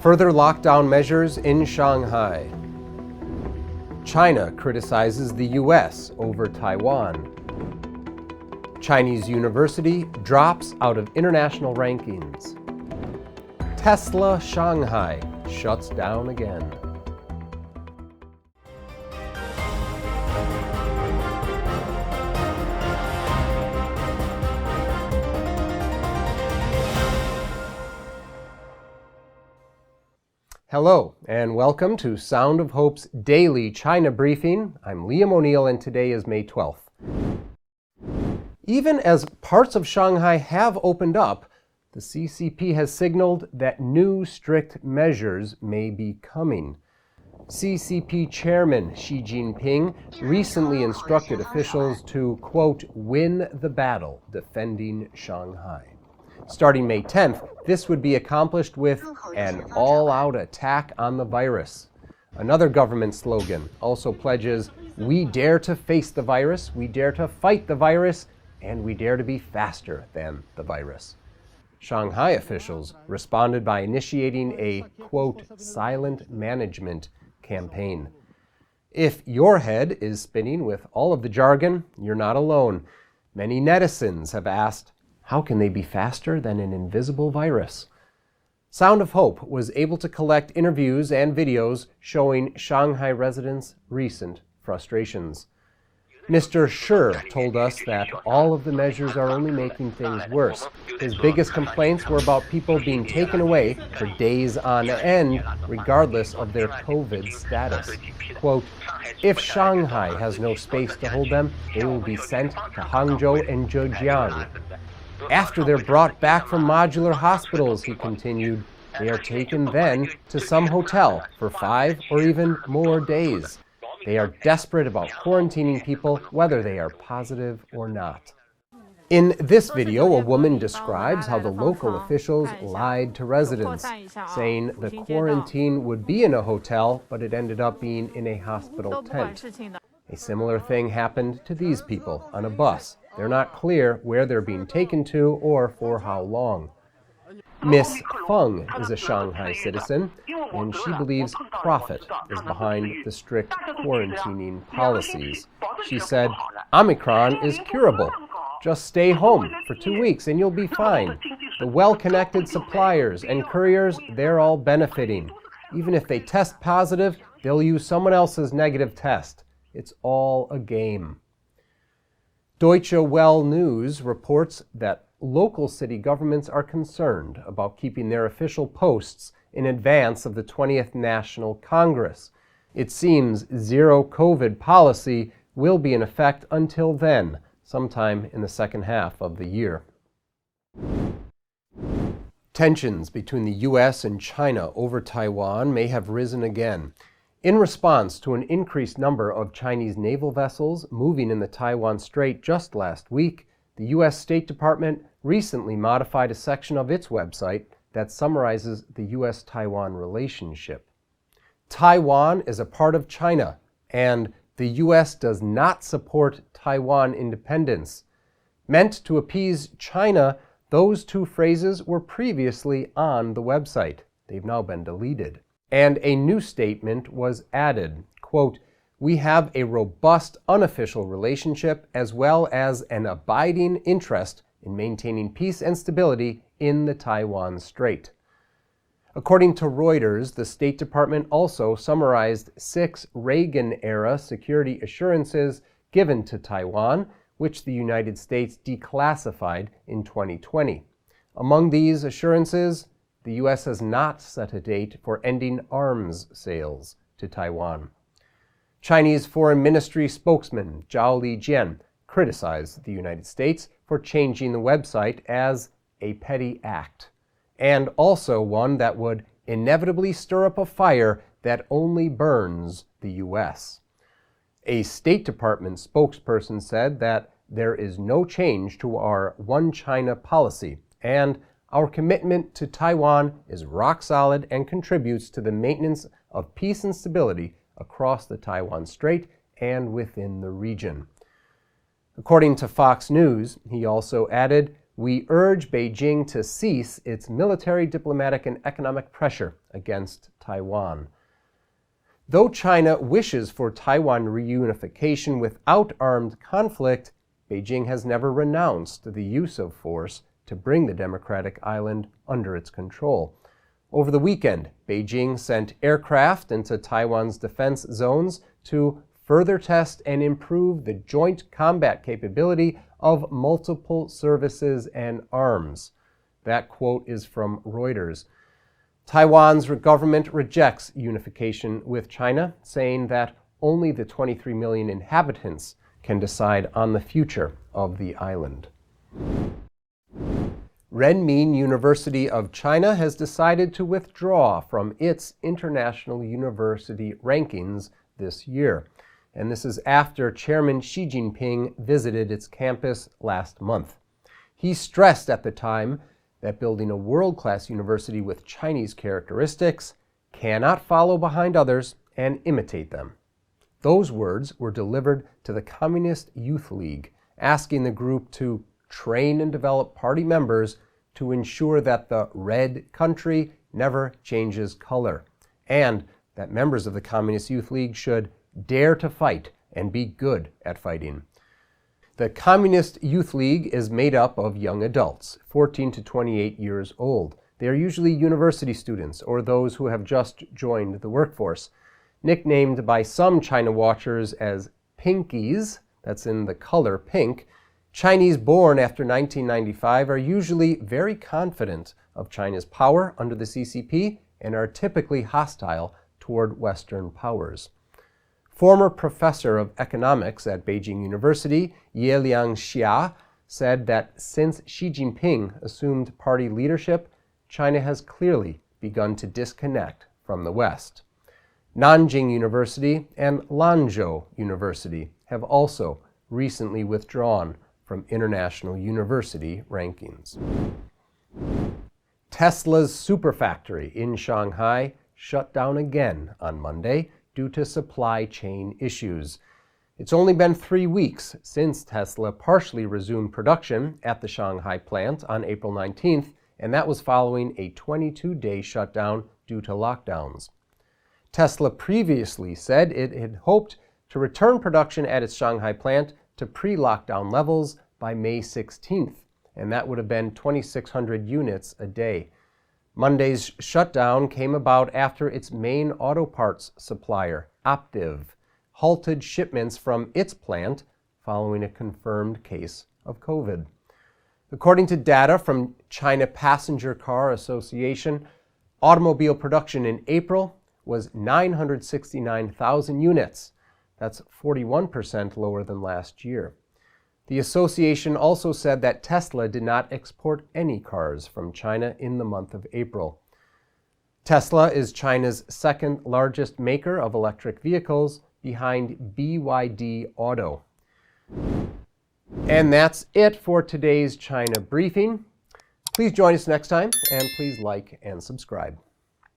Further lockdown measures in Shanghai. China criticizes the U.S. over Taiwan. Chinese university drops out of international rankings. Tesla Shanghai shuts down again. Hello, and welcome to Sound of Hope's daily China briefing. I'm Liam O'Neill, and today is May 12th. Even as parts of Shanghai have opened up, the CCP has signaled that new strict measures may be coming. CCP Chairman Xi Jinping recently instructed officials to, quote, win the battle defending Shanghai. Starting May 10th, this would be accomplished with an all-out attack on the virus. Another government slogan also pledges, we dare to face the virus, we dare to fight the virus, and we dare to be faster than the virus. Shanghai officials responded by initiating a, quote, silent management campaign. If your head is spinning with all of the jargon, you're not alone. Many netizens have asked, how can they be faster than an invisible virus? Sound of Hope was able to collect interviews and videos showing Shanghai residents' recent frustrations. Mr. Shi told us that all of the measures are only making things worse. His biggest complaints were about people being taken away for days on end, regardless of their COVID status. Quote, if Shanghai has no space to hold them, they will be sent to Hangzhou and Zhejiang. After they're brought back from modular hospitals, he continued, they are taken then to some hotel for 5 or even more days. They are desperate about quarantining people, whether they are positive or not. In this video, a woman describes how the local officials lied to residents, saying the quarantine would be in a hotel, but it ended up being in a hospital tent. A similar thing happened to these people on a bus. They're not clear where they're being taken to or for how long. Miss Feng is a Shanghai citizen, and she believes profit is behind the strict quarantining policies. She said, Omicron is curable. Just stay home for 2 weeks and you'll be fine. The well-connected suppliers and couriers, they're all benefiting. Even if they test positive, they'll use someone else's negative test. It's all a game. Deutsche Welle News reports that local city governments are concerned about keeping their official posts in advance of the 20th National Congress. It seems zero COVID policy will be in effect until then, sometime in the second half of the year. Tensions between the U.S. and China over Taiwan may have risen again. In response to an increased number of Chinese naval vessels moving in the Taiwan Strait just last week, the U.S. State Department recently modified a section of its website that summarizes the U.S.-Taiwan relationship. Taiwan is a part of China, and the U.S. does not support Taiwan independence. Meant to appease China, those two phrases were previously on the website. They've now been deleted. And a new statement was added, quote, we have a robust unofficial relationship as well as an abiding interest in maintaining peace and stability in the Taiwan Strait. According to Reuters, the State Department also summarized 6 Reagan-era security assurances given to Taiwan, which the United States declassified in 2020. Among these assurances, the U.S. has not set a date for ending arms sales to Taiwan. Chinese Foreign Ministry spokesman Zhao Lijian criticized the United States for changing the website as a petty act, and also one that would inevitably stir up a fire that only burns the U.S. A State Department spokesperson said that there is no change to our One China policy, and our commitment to Taiwan is rock solid and contributes to the maintenance of peace and stability across the Taiwan Strait and within the region. According to Fox News, he also added, We urge Beijing to cease its military, diplomatic, and economic pressure against Taiwan. Though China wishes for Taiwan reunification without armed conflict, Beijing has never renounced the use of force to bring the democratic island under its control. Over the weekend, Beijing sent aircraft into Taiwan's defense zones to further test and improve the joint combat capability of multiple services and arms. That quote is from Reuters. Taiwan's government rejects unification with China, saying that only the 23 million inhabitants can decide on the future of the island. Renmin University of China has decided to withdraw from its international university rankings this year. And this is after Chairman Xi Jinping visited its campus last month. He stressed at the time that building a world-class university with Chinese characteristics cannot follow behind others and imitate them. Those words were delivered to the Communist Youth League, asking the group to train and develop party members to ensure that the red country never changes color, and that members of the Communist Youth League should dare to fight and be good at fighting. The Communist Youth League is made up of young adults, 14 to 28 years old. They are usually university students or those who have just joined the workforce. Nicknamed by some China watchers as Pinkies, that's in the color pink, Chinese born after 1995 are usually very confident of China's power under the CCP and are typically hostile toward Western powers. Former professor of economics at Beijing University, Ye Liangxia, said that since Xi Jinping assumed party leadership, China has clearly begun to disconnect from the West. Nanjing University and Lanzhou University have also recently withdrawn from international university rankings. Tesla's superfactory in Shanghai shut down again on Monday due to supply chain issues. It's only been 3 weeks since Tesla partially resumed production at the Shanghai plant on April 19th, and that was following a 22-day shutdown due to lockdowns. Tesla previously said it had hoped to return production at its Shanghai plant to pre-lockdown levels by May 16th, and that would have been 2,600 units a day. Monday's shutdown came about after its main auto parts supplier, Optiv, halted shipments from its plant following a confirmed case of COVID. According to data from China Passenger Car Association, automobile production in April was 969,000 units. That's 41% lower than last year. The association also said that Tesla did not export any cars from China in the month of April. Tesla is China's second largest maker of electric vehicles, behind BYD Auto. And that's it for today's China briefing. Please join us next time, and please like and subscribe.